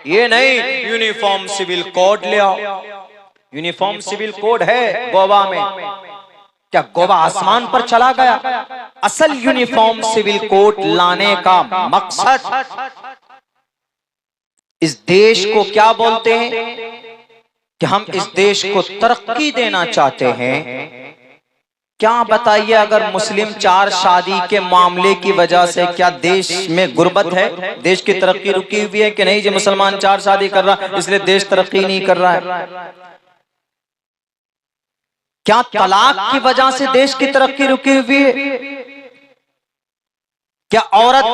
ये नहीं uniform civil code ले आओ। यूनिफॉर्म सिविल कोड है गोवा में, क्या गोवा आसमान पर चला गया? असल यूनिफॉर्म सिविल कोड लाने का मकसद इस देश को क्या बोलते हैं कि हम इस देश को तरक्की देना चाहते हैं। क्या बताइए, अगर मुस्लिम चार शादी के मामले की वजह से क्या देश में गुर्बत है? देश की तरक्की रुकी हुई है कि नहीं? जो मुसलमान चार शादी कर रहा इसलिए देश तरक्की नहीं कर रहा है। क्या तलाक की वजह से देश की तरक्की रुकी हुई है? क्या औरत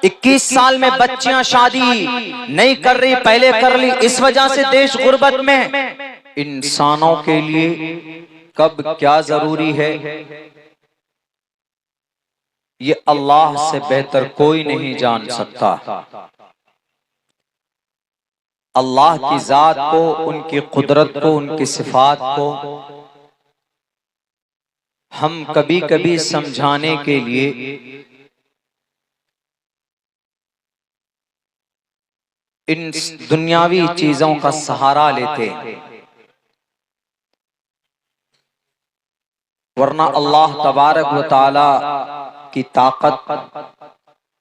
21 साल में बच्चियां शादी नहीं कर रही, पहले कर ली, इस वजह से देश गुर्बत में? इंसानों के लिए कब क्या जरूरी है, ये अल्लाह से बेहतर कोई नहीं जान सकता। अल्लाह की जात को, उनकी कुदरत को, उनकी सिफात को हम कभी कभी समझाने के लिए इन दुनियावी चीजों का सहारा लेते हैं, वरना अल्लाह तबारक व तआला की ताकत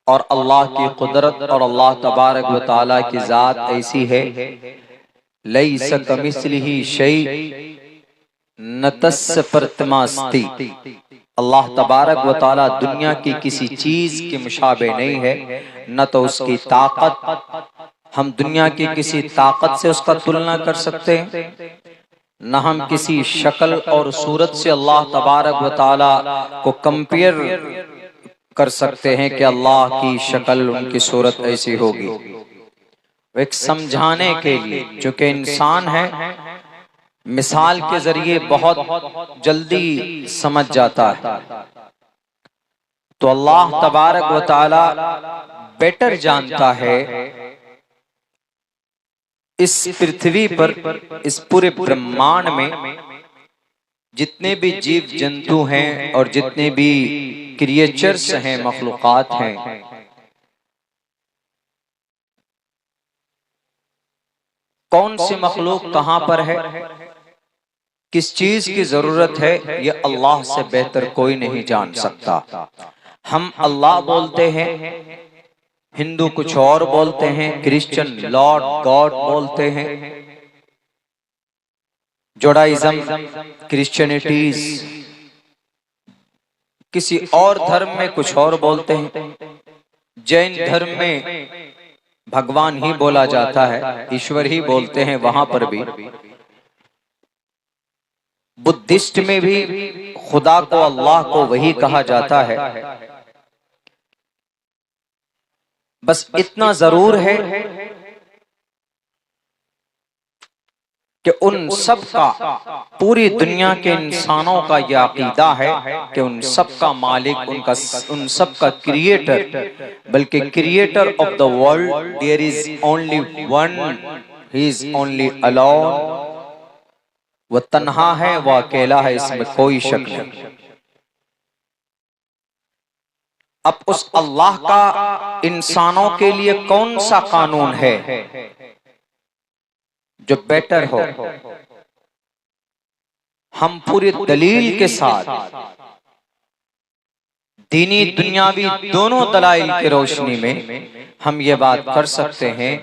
और अल्लाह की कुदरत और अल्लाह तबारक व तआला की जात ऐसी है, लैसा कमिस्लिही शै न तस्य प्रतिमास्ति। अल्लाह तबारक व तआला दुनिया की किसी चीज के मुशाबे नहीं है, न तो उसकी ताकत, हम दुनिया की किसी ताकत से उसका तुलना कर सकते हैं, न हम किसी शक्ल और सूरत से अल्लाह तबारक व तआला को कंपेयर कर सकते हैं कि अल्लाह की शक्ल, उनकी सूरत ऐसी होगी। एक समझाने के लिए, चूंकि इंसान है, मिसाल के जरिए बहुत जल्दी समझ जाता है, तो अल्लाह तबारक व तआला बेटर जानता है इस पृथ्वी पर, इस पूरे ब्रह्मांड में जितने भी जीव जंतु हैं और जितने भी क्रिएचर्स हैं, मखलूकात हैं, कौन सी मखलूक कहां पर है, किस चीज की जरूरत है, ये अल्लाह से बेहतर कोई नहीं जान सकता। हम अल्लाह बोलते हैं, हिंदू कुछ और बोलते हैं, क्रिश्चियन लॉर्ड गॉड बोलते हैं, जोडाइज्म, क्रिश्चियनिटीज किसी और धर्म में कुछ और बोलते हैं, जैन धर्म में भगवान ही बोला जाता है, ईश्वर ही बोलते हैं वहां पर भी, बुद्धिस्ट में भी खुदा को, अल्लाह को वही कहा जाता है। बस इतना जरूर है कि उन सब का, पूरी दुनिया के इंसानों का यह अकीदा है कि उन सब का मालिक, उन सब का क्रिएटर, बल्कि creator of the world there is only one, he is only alone, वह तन्हा है, वह अकेला है, इसमें कोई शक नहीं। अब उस अल्लाह का इंसानों के लिए कौन सा कानून है जो बेटर हो? हम पूरी दलील के साथ, दीनी दुनियावी दोनों दलाइल की रोशनी में हम ये बात कर सकते हैं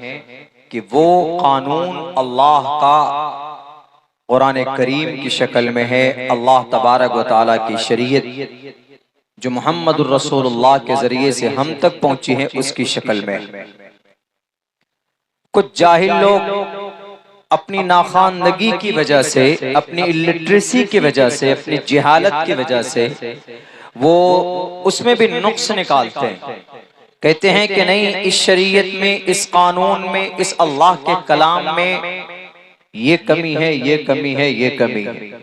कि वो कानून अल्लाह का कुरान करीम की शक्ल में है, अल्लाह तबारक व तआला की शरीयत जो मुहम्मदुर रसूलुल्लाह के जरिए से हम तक पहुंची है, उसकी शक्ल में। कुछ जाहिल लोग अपनी नाखानदगी की वजह से, अपनी इलिटरेसी की वजह से, अपनी जिहालत की वजह से वो उसमें भी नुक्स निकालते हैं, कहते हैं कि नहीं, इस शरीयत में, इस कानून में, इस अल्लाह के कलाम में ये कमी है, ये कमी है, ये कमी है।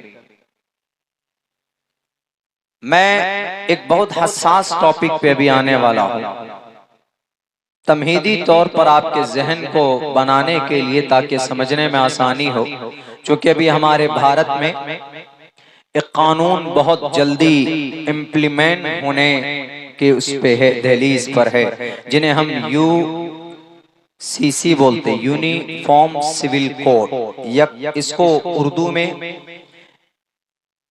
मैं एक बहुत हसास टॉपिक पे भी आने वाला हूं, तमहीदी तौर पर आपके जहन को बनाने के लिए, ताकि समझने में आसानी हो। क्योंकि अभी हमारे भारत में एक कानून बहुत जल्दी इम्प्लीमेंट होने के उस पे है, दहलीज पर है, जिन्हें हम सीसी बोलते हैं, यूनिफॉर्म सिविल कोड। इसको उर्दू में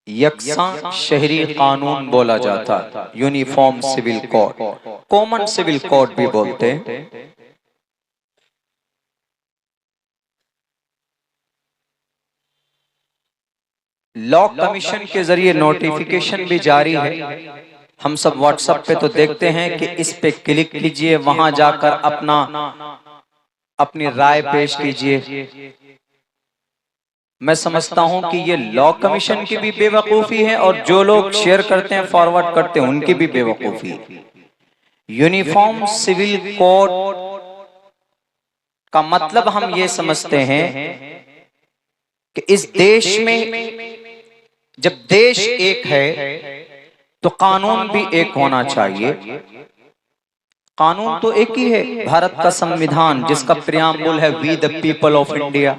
यकसा शहरी कानून बोला जाता है, uniform civil code, common civil code भी बोलते हैं। लॉ कमीशन के जरिए नोटिफिकेशन भी जारी है। हम सब व्हाट्सएप पे तो देखते हैं कि इस पे क्लिक कीजिए, वहां जाकर अपनी राय पेश कीजिए। मैं समझता हूं कि ये लॉ कमीशन की भी बेवकूफी है और जो लोग शेयर करते हैं, फॉरवर्ड करते हैं, उनकी भी बेवकूफी है। यूनिफॉर्म सिविल कोड का मतलब हम ये समझते हैं कि इस देश में जब देश एक है तो कानून भी एक होना चाहिए। कानून तो एक ही है, भारत का संविधान, जिसका प्रियम्बल है we the people of India.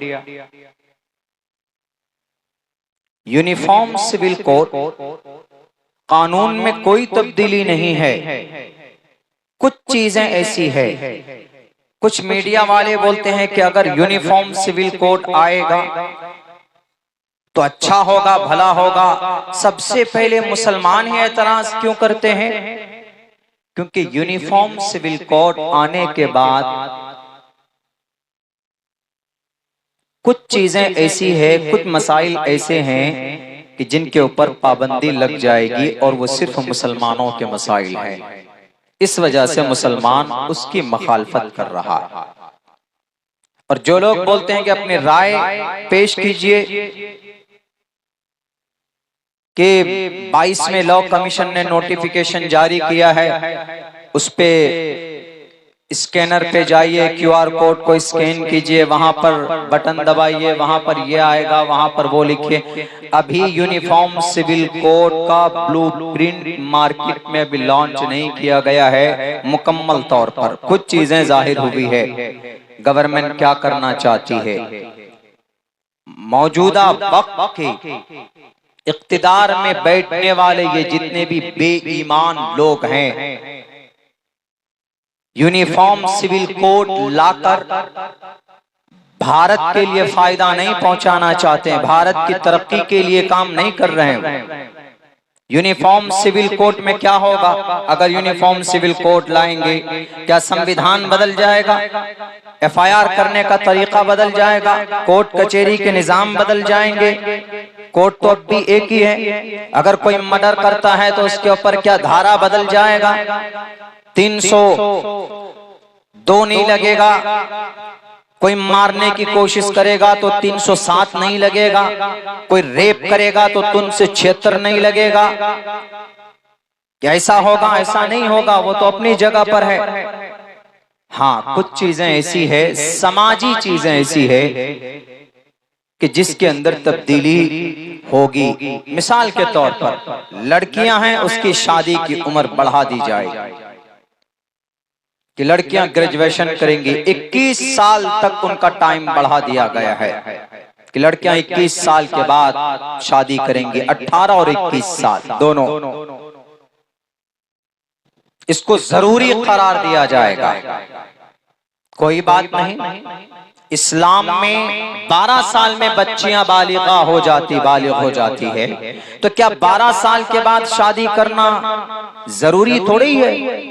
Uniform civil code, कानून में कोई तब्दीली नहीं है। कुछ चीजें ऐसी है, कुछ मीडिया वाले बोलते हैं कि अगर यूनिफॉर्म सिविल कोड आएगा तो अच्छा होगा, भला होगा। सबसे पहले मुसलमान ही एतराज क्यों करते हैं? क्योंकि यूनिफॉर्म सिविल कोड आने के बाद कुछ चीजें ऐसी है, कुछ मसाइल ऐसे हैं कि जिनके ऊपर पाबंदी लग जाएगी और वो सिर्फ मुसलमानों के मसाइल हैं। इस वजह से मुसलमान उसकी मुखालफत कर रहा है। और जो लोग बोलते हैं कि अपनी राय पेश कीजिए कि 22वें लॉ कमीशन ने नोटिफिकेशन जारी किया है, उस पे स्कैनर पे जाइए, क्यूआर कोड को स्कैन कीजिए, वहां पर बटन दबाइए, वहां पर ये आएगा, वहां पर वो लिखिए। अभी यूनिफॉर्म सिविल कोड का ब्लूप्रिंट मार्केट में अभी लॉन्च नहीं किया गया है मुकम्मल तौर पर। कुछ चीजें जाहिर हुई है। गवर्नमेंट क्या करना चाहती है? मौजूदा वक्त के इख्तिदार में बैठने वाले ये जितने भी बेईमान लोग हैं, यूनिफॉर्म सिविल कोड लाकर भारत के लिए फायदा नहीं पहुंचाना चाहते हैं, भारत की तरक्की के लिए काम नहीं कर रहे हैं। यूनिफॉर्म सिविल कोड में क्या होगा? अगर यूनिफॉर्म सिविल कोड लाएंगे, क्या संविधान बदल जाएगा? एफआईआर करने का तरीका बदल जाएगा? कोर्ट कचहरी के निजाम बदल जाएंगे? कोर्ट तो अब भी एक ही है। अगर कोई मर्डर करता है तो उसके ऊपर क्या धारा बदल जाएगा? 302 नहीं लगेगा। कोई मारने की कोशिश करेगा तो 307 नहीं लगेगा। कोई रेप करेगा तो 376 नहीं लगेगा। क्या ऐसा होगा? ऐसा नहीं होगा, वो तो अपनी जगह पर है। हाँ, कुछ चीजें ऐसी है, समाजी चीजें ऐसी है कि जिसके अंदर तब्दीली होगी। मिसाल के तौर पर लड़कियां हैं, उसकी शादी की उम्र बढ़ा दी जाए कि लड़कियां ग्रेजुएशन करेंगी। 21 साल तक उनका टाइम बढ़ा दिया गया है कि लड़कियां 21 साल के बाद शादी करेंगी। 18 और 21 साल दोनों, इसको जरूरी करार दिया जाएगा। कोई बात नहीं, इस्लाम में 12 साल में बच्चियां बालिग हो जाती है, तो क्या 12 साल के बाद शादी करना जरूरी थोड़ी है?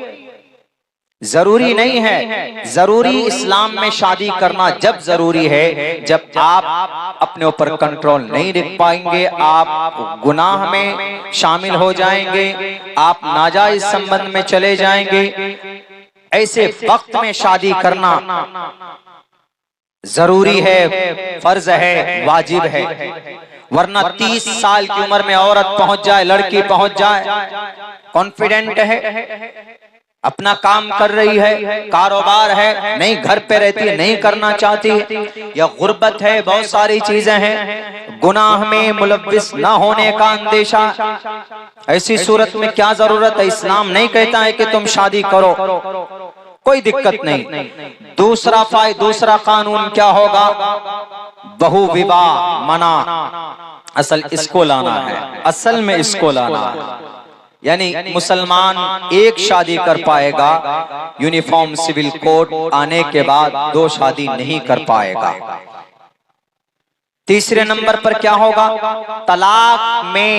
जरूरी नहीं है। जरूरी इस्लाम में शादी करना जब जरूरी है जब आप अपने ऊपर कंट्रोल नहीं रख पाएंगे, आप गुनाह में शामिल हो जाएंगे, आप नाजायज संबंध में चले जाएंगे। ऐसे वक्त में शादी करना जरूरी है, फर्ज है, वाजिब है। वरना 30 साल की उम्र में औरत पहुंच जाए, लड़की पहुंच जाए, कॉन्फिडेंट है, अपना काम कर रही है, कारोबार है, नहीं घर पे रहती है, नहीं करना चाहती, या गुर्बत है, बहुत सारी चीजें हैं, गुनाह में मुलव्विस ना होने का अंदेशा, ऐसी सूरत में क्या जरूरत है? इस्लाम नहीं कहता है कि तुम शादी करो, कोई दिक्कत नहीं। दूसरा कानून क्या होगा? बहु विवाह मना। असल इसको लाना है, असल में इसको लाना है। यानी मुसलमान एक शादी कर पाएगा, यूनिफॉर्म सिविल कोड आने के बाद 2 शादी नहीं कर पाएगा। तीसरे नंबर पर क्या होगा, तलाक में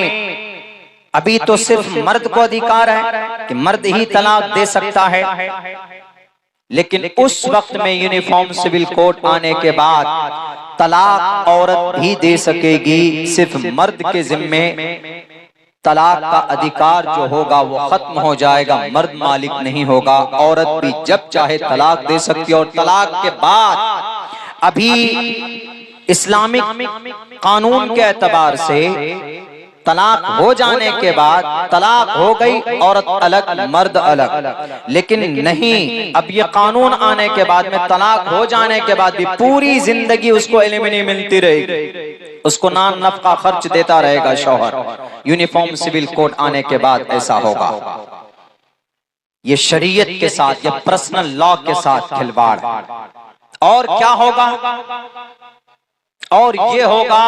अभी तो सिर्फ मर्द को अधिकार है कि मर्द ही तलाक दे सकता है, लेकिन उस वक्त में यूनिफॉर्म सिविल कोड आने के बाद तलाक औरत भी दे सकेगी, सिर्फ मर्द के जिम्मे तलाक का अधिकार जो होगा वो खत्म हो जाएगा, मर्द मालिक नहीं होगा। औरत भी जब चाहे तलाक दे सकती है। और तलाक के बाद अभी इस्लामिक कानून के एतबार से तलाक हो जाने के बाद तलाक हो गई, औरत अलग मर्द अलग, लेकिन नहीं, अब ये कानून आने के बाद में तलाक हो जाने के बाद भी पूरी जिंदगी उसको एलिमनी मिलती रहेगी, उसको नान नफका खर्च देता रहेगा शौहर। यूनिफॉर्म सिविल कोड आने के बाद ऐसा होगा। ये शरीयत के साथ, ये पर्सनल लॉ के साथ खिलवाड़। और क्या होगा, और ये होगा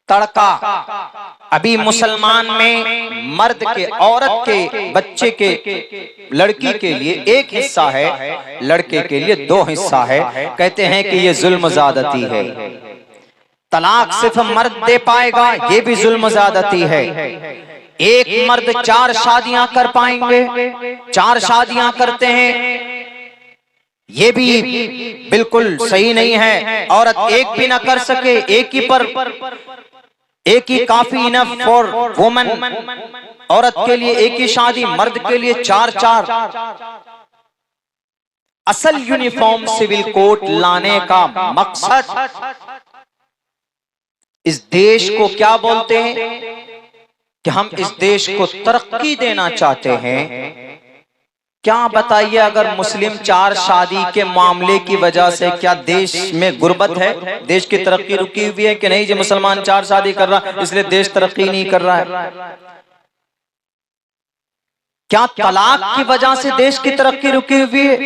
तड़का। अभी मुसलमान में मर्द के, औरत के, बच्चे के, लड़की के लिए एक हिस्सा है, लड़के के लिए 2 हिस्सा है। कहते हैं कि ये जुल्म ज़्यादती है। तलाक सिर्फ मर्द दे पाएगा, ये भी जुल्म ज़्यादती है। एक मर्द 4 शादियां कर पाएंगे, 4 शादियां करते हैं, ये भी बिल्कुल सही नहीं है। औरत एक भी ना कर सके, एक ही काफी इनफ फॉर वुमन। औरत के लिए एक ही शादी, मर्द के लिए 4-4। असल यूनिफॉर्म सिविल कोड लाने का मकसद, इस देश को क्या बोलते हैं कि हम इस देश को तरक्की देना चाहते हैं। क्या बताइए, अगर मुस्लिम 4 शादी के मामले की वजह से क्या देश में गुर्बत है, देश की तरक्की रुकी हुई है कि नहीं? जो मुसलमान 4 शादी कर रहा है इसलिए देश तरक्की नहीं कर रहा है। क्या तलाक की वजह से देश की तरक्की रुकी हुई है?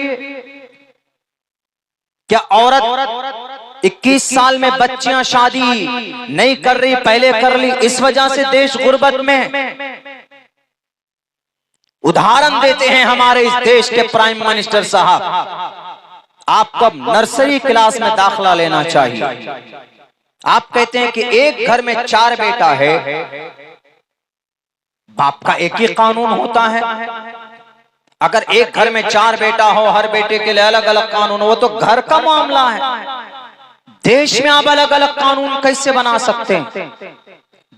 क्या औरत 21 साल में बच्चियां शादी नहीं कर रही, पहले कर ली, इस वजह से देश गुर्बत में? उदाहरण देते हैं हमारे इस देश के प्राइम मिनिस्टर साहब, आपको नर्सरी क्लास में दाखला लेना चाहिए। आप कहते हैं कि एक घर में 4 बेटा है, बाप का एक ही कानून होता है। अगर एक घर में 4 बेटा हो, हर बेटे के लिए अलग अलग कानून हो, तो घर का मामला है। देश में आप अलग अलग कानून कैसे बना सकते हैं?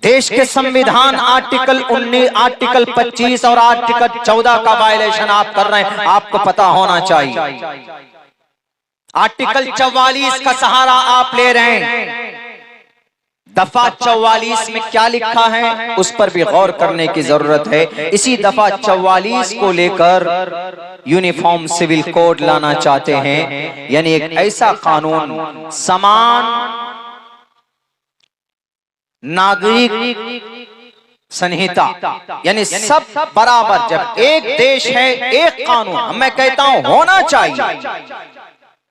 देश के संविधान आर्टिकल 19, आर्टिकल 25 और आर्टिकल 14 का वायलेशन आप कर रहे हैं, आपको पता होना चाहिए। आर्टिकल 44 का सहारा आप ले रहे हैं। दफा 44 में क्या लिखा है उस पर भी गौर करने की जरूरत है। इसी दफा 44 को लेकर यूनिफॉर्म सिविल कोड लाना चाहते हैं, यानी एक ऐसा कानून, समान नागरिक संहिता, यानी सब बराबर। जब एक देश है एक कानून, मैं कहता हूं होना चाहिए।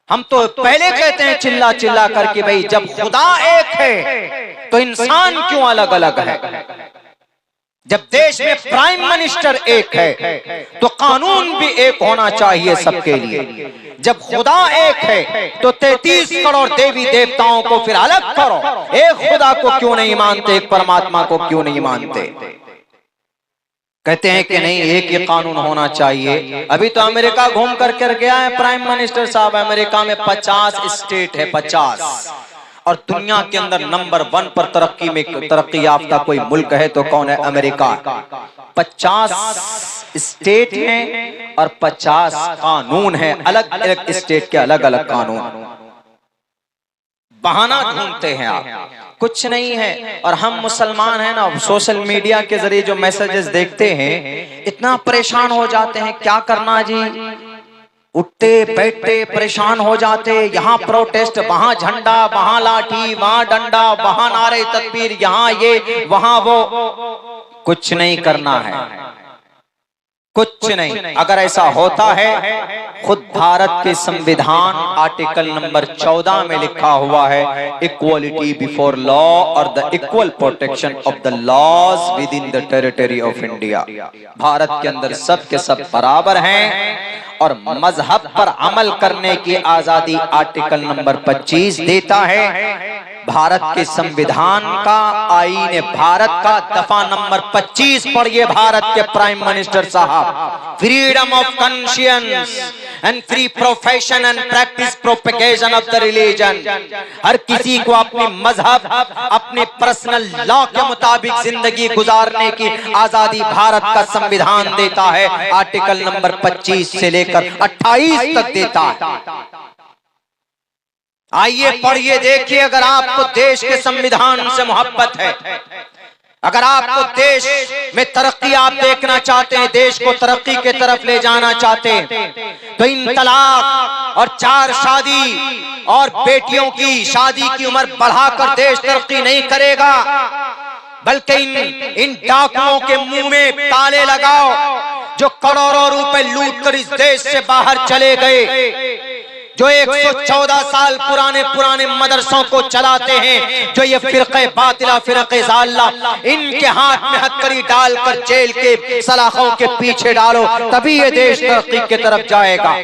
हम तो पहले कहते हैं चिल्ला चिल्ला करके, भाई जब खुदा एक है तो इंसान क्यों अलग अलग है? जब देश में प्राइम मिनिस्टर एक है तो कानून भी एक होना चाहिए सबके लिए। जब खुदा एक है तो 33 करोड़ देवी देवताओं को फिर अलग करो। एक खुदा को क्यों नहीं मानते, एक परमात्मा को क्यों नहीं मानते? कहते हैं कि नहीं, एक ही कानून होना चाहिए। अभी तो अमेरिका घूम करके गया है प्राइम मिनिस्टर साहब। अमेरिका में 50 स्टेट है, 50, और दुनिया के अंदर नंबर 1 पर तरक्की याफ्ता कोई मुल्क है तो कौन है? अमेरिका। 50 स्टेट हैं और 50 कानून हैं, अलग अलग स्टेट के अलग अलग कानून। बहाना ढूंढते हैं आप, कुछ नहीं है। और हम मुसलमान हैं ना, सोशल मीडिया के जरिए जो मैसेजेस देखते हैं इतना परेशान हो जाते हैं। क्या करना जी, उठते बैठते परेशान हो जाते। यहाँ प्रोटेस्ट, वहाँ झंडा, वहाँ लाठी, वहाँ डंडा, वहाँ नारे तकबीर, यहाँ ये वहाँ वो। कुछ नहीं करना है, कुछ नहीं। अगर ऐसा होता है, खुद भारत के संविधान आर्टिकल नंबर 14 में लिखा हुआ है, इक्वलिटी बिफोर लॉ और the equal protection of the laws within the territory of India. Bharat के अंदर सब के सब बराबर हैं और मजहब पर अमल करने की आजादी आर्टिकल नंबर 25 देता है। भारत के संविधान का, आईन भारत का दफा नंबर 25 पढ़िए भारत के प्राइम मिनिस्टर साहब। Freedom of conscience and free profession and practice propagation of the religion. हर किसी को अपने मजहब, अपने पर्सनल लॉ के मुताबिक जिंदगी गुजारने की आजादी भारत का संविधान देता है। आर्टिकल नंबर 25 से लेकर 28 तक देता है। आइए पढ़िए, देखिए। अगर आपको देश के संविधान से मोहब्बत है, अगर आपको देश में तरक्की आप देखना चाहते हैं, देश को तरक्की के तरफ ले जाना चाहते हैं, तो इन तलाक और 4 शादी और बेटियों की शादी की उम्र बढ़ाकर देश तरक्की नहीं करेगा, बल्कि इन डाकुओं के मुंह में ताले लगाओ जो करोड़ों रुपए लूट कर इस देश से बाहर चले गए, जो 114 साल पुराने मदरसों को चलाते हैं, जो ये फिरक़े बातिला, फिरक़े ज़ालिला, इनके हाथ में हथकड़ी डालकर जेल के सलाखों के पीछे डालो, तभी ये देश तरक्की की तरफ जाएगा।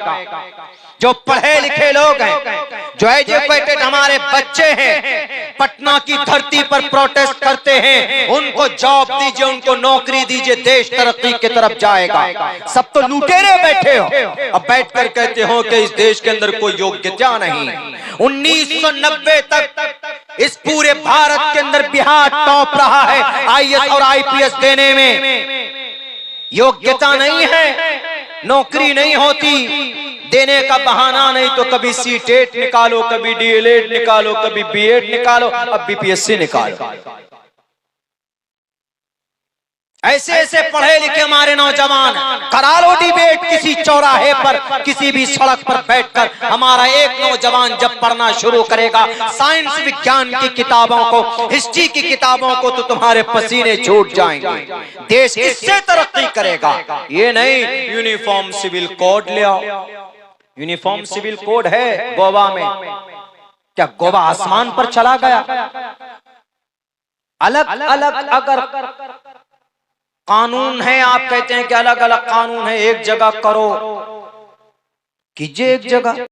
जो पढ़े लिखे लोग हैं, जो एजुकेटेड हमारे बच्चे हैं, पटना की धरती पर प्रोटेस्ट करते हैं, उनको जॉब दीजिए, उनको नौकरी दीजिए, देश तरक्की की तरफ जाएगा। सब तो लुटेरे बैठे हो, अब बैठकर कहते हो कि इस देश के अंदर कोई योग्यता नहीं। 1990 तक इस पूरे भारत के अंदर बिहार टॉप रहा है IAS और IPS देने में। योग्यता नहीं है, नौकरी नहीं होती, देने का बहाना नहीं तो कभी सीटेट निकालो, कभी DLED निकालो, कभी B.Ed निकालो, अब BPSC निकालो। ऐसे ऐसे पढ़े लिखे हमारे नौजवान, करा लो डिबेट किसी चौराहे पर, किसी भी सड़क पर बैठकर। हमारा एक नौजवान जब पढ़ना शुरू करेगा साइंस विज्ञान की किताबों को, हिस्ट्री की किताबों को, तो तुम्हारे पसीने छूट जाएंगे। देश इससे तरक्की करेगा, ये नहीं यूनिफॉर्म सिविल कोड ले आओ। यूनिफॉर्म सिविल कोड है गोवा में, क्या गोवा आसमान पर चला गया? अलग अलग अगर कानून है, आप कहते हैं कि अलग अलग कानून है, एक जगह करो, कीजिए एक जगह।